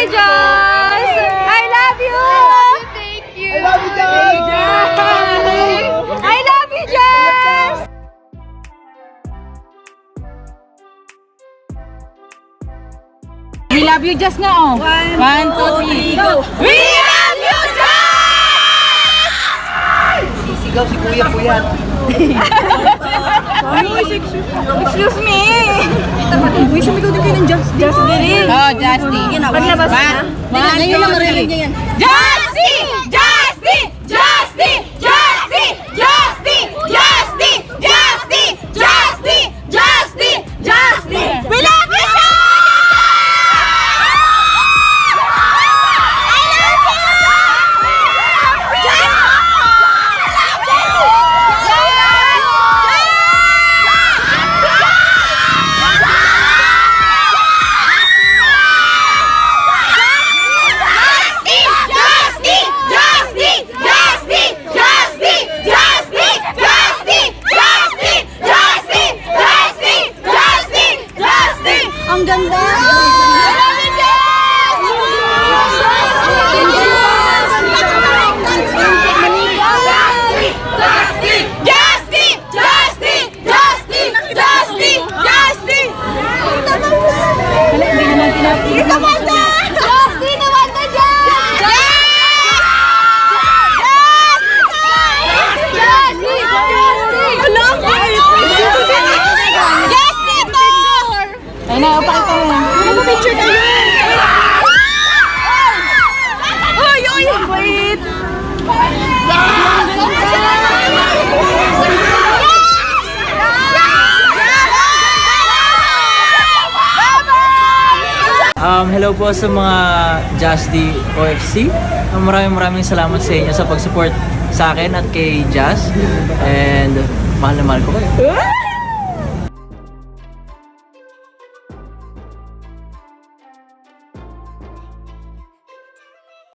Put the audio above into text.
birthday, Josh! I love you! Thank you! I love you, Josh! I love you, Josh! We love you, Josh nga, oh. 1, 2, 3, go! We love you, Josh! Sisigaw si Kuya Puyat. Excuse me! Uy, sumigaw din kayo ng Justy. Justy rin. Oh, Justy. Paglabas na. Ngayon lang marinig niya yan. Justy! Justy! Justy! Justy! Justy! Justy! Justy! Justy! Justy! Justy! We love you, Josh! I love you! Ang ganda! Ay na, upakita mo. Picture tayo. Uy, uy, wait. Hello po sa mga Justy OFC. Maraming salamat sa inyo sa pag-support sa akin at kay Jazz. And mahal na mahal ko kayo.